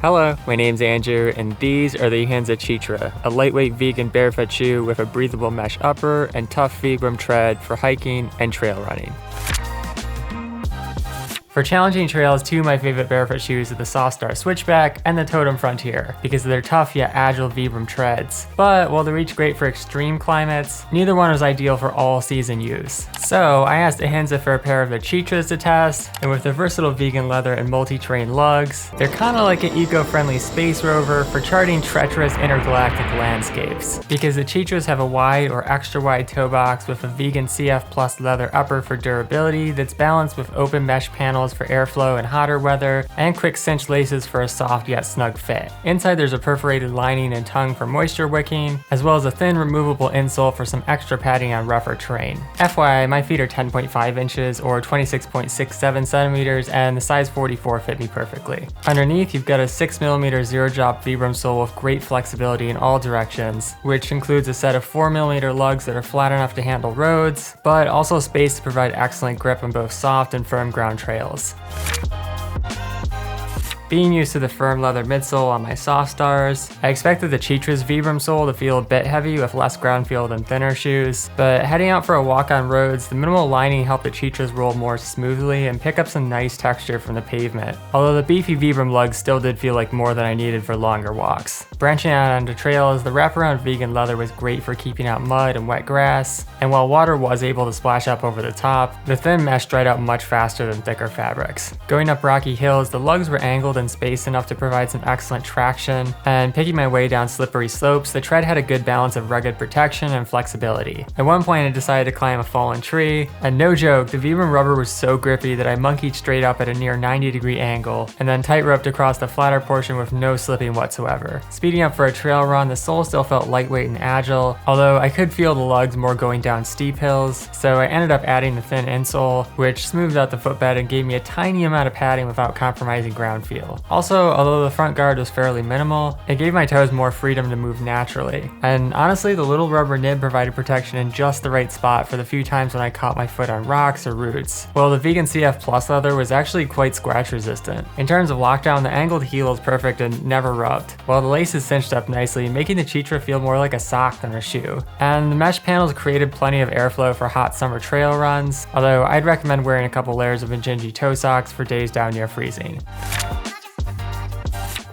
Hello, my name's Andrew, and these are the ahinsa CHITRA, a lightweight vegan barefoot shoe with a breathable mesh upper and tough Vibram tread for hiking and trail running. For challenging trails, two of my favorite barefoot shoes are the Soft Start Switchback and the Totem Frontier, because of their tough yet agile Vibram treads. But while they're each great for extreme climates, neither one is ideal for all season use. So I asked ahinsa for a pair of the CHITRAs to test, and with their versatile vegan leather and multi-terrain lugs, they're kind of like an eco-friendly space rover for charting treacherous intergalactic landscapes. Because the CHITRAs have a wide or extra wide toe box with a vegan CF Plus leather upper for durability that's balanced with open mesh panels for airflow in hotter weather, and quick cinch laces for a soft yet snug fit. Inside there's a perforated lining and tongue for moisture wicking, as well as a thin removable insole for some extra padding on rougher terrain. FYI, my feet are 10.5 inches or 26.67 centimeters, and the size 44 fit me perfectly. Underneath, you've got a 6mm zero-drop Vibram sole with great flexibility in all directions, which includes a set of 4mm lugs that are flat enough to handle roads, but also space to provide excellent grip on both soft and firm ground trails. Being used to the firm leather midsole on my Soft Stars, I expected the CHITRA's Vibram sole to feel a bit heavy with less ground feel than thinner shoes, but heading out for a walk on roads, the minimal lining helped the CHITRA's roll more smoothly and pick up some nice texture from the pavement. Although the beefy Vibram lugs still did feel like more than I needed for longer walks. Branching out onto trails, the wraparound vegan leather was great for keeping out mud and wet grass, and while water was able to splash up over the top, the thin mesh dried out much faster than thicker fabrics. Going up rocky hills, the lugs were angled and spaced enough to provide some excellent traction, and picking my way down slippery slopes, the tread had a good balance of rugged protection and flexibility. At one point I decided to climb a fallen tree, and no joke, the Vibram rubber was so grippy that I monkeyed straight up at a near 90-degree angle, and then tight roped across the flatter portion with no slipping whatsoever. Speeding up for a trail run, the sole still felt lightweight and agile, although I could feel the lugs more going down steep hills, so I ended up adding a thin insole, which smoothed out the footbed and gave me a tiny amount of padding without compromising ground feel. Also, although the front guard was fairly minimal, it gave my toes more freedom to move naturally. And honestly, the little rubber nib provided protection in just the right spot for the few times when I caught my foot on rocks or roots. While the vegan CF Plus leather was actually quite scratch resistant. In terms of lockdown, the angled heel is perfect and never rubbed, while the lace is cinched up nicely, making the CHITRA feel more like a sock than a shoe. And the mesh panels created plenty of airflow for hot summer trail runs, although I'd recommend wearing a couple layers of Injinji toe socks for days down near freezing.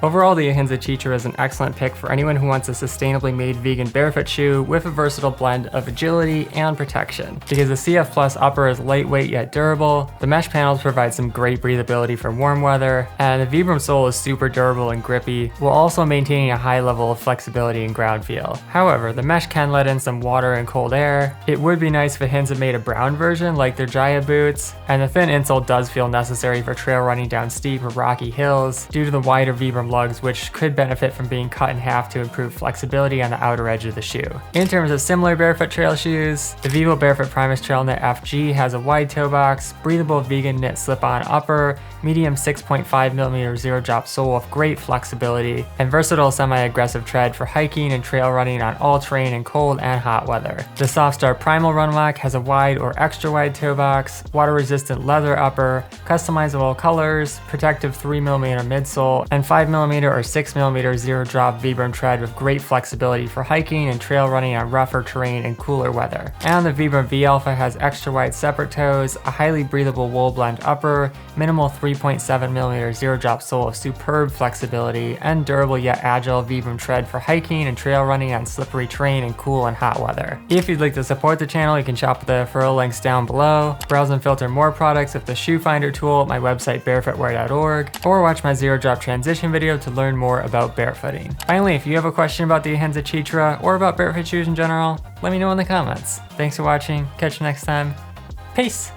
Overall, the ahinsa CHITRA is an excellent pick for anyone who wants a sustainably made vegan barefoot shoe with a versatile blend of agility and protection. Because the CF Plus upper is lightweight yet durable, the mesh panels provide some great breathability for warm weather, and the Vibram sole is super durable and grippy, while also maintaining a high level of flexibility and ground feel. However, the mesh can let in some water and cold air. It would be nice if ahinsa made a brown version like their Jaya boots, and the thin insole does feel necessary for trail running down steep or rocky hills due to the wider Vibram lugs, which could benefit from being cut in half to improve flexibility on the outer edge of the shoe. In terms of similar barefoot trail shoes, the Vivo Barefoot Primus Trail Knit FG has a wide toe box, breathable vegan knit slip-on upper, medium 6.5mm zero-drop sole with great flexibility, and versatile semi-aggressive tread for hiking and trail running on all terrain in cold and hot weather. The Soft Start Primal Runlock has a wide or extra wide toe box, water-resistant leather upper, customizable colors, protective 3mm midsole, and 5mm or 6mm zero-drop Vibram tread with great flexibility for hiking and trail running on rougher terrain and cooler weather. And the Vibram V Alpha has extra wide separate toes, a highly breathable wool blend upper, minimal 3.7mm zero-drop sole with superb flexibility, and durable yet agile Vibram tread for hiking and trail running on slippery terrain in cool and hot weather. If you'd like to support the channel, you can shop the referral links down below, browse and filter more products with the shoe finder tool at my website barefootwear.org, or watch my zero-drop transition video to learn more about barefooting. Finally, if you have a question about the ahinsa CHITRA or about barefoot shoes in general, let me know in the comments. Thanks for watching, catch you next time, peace!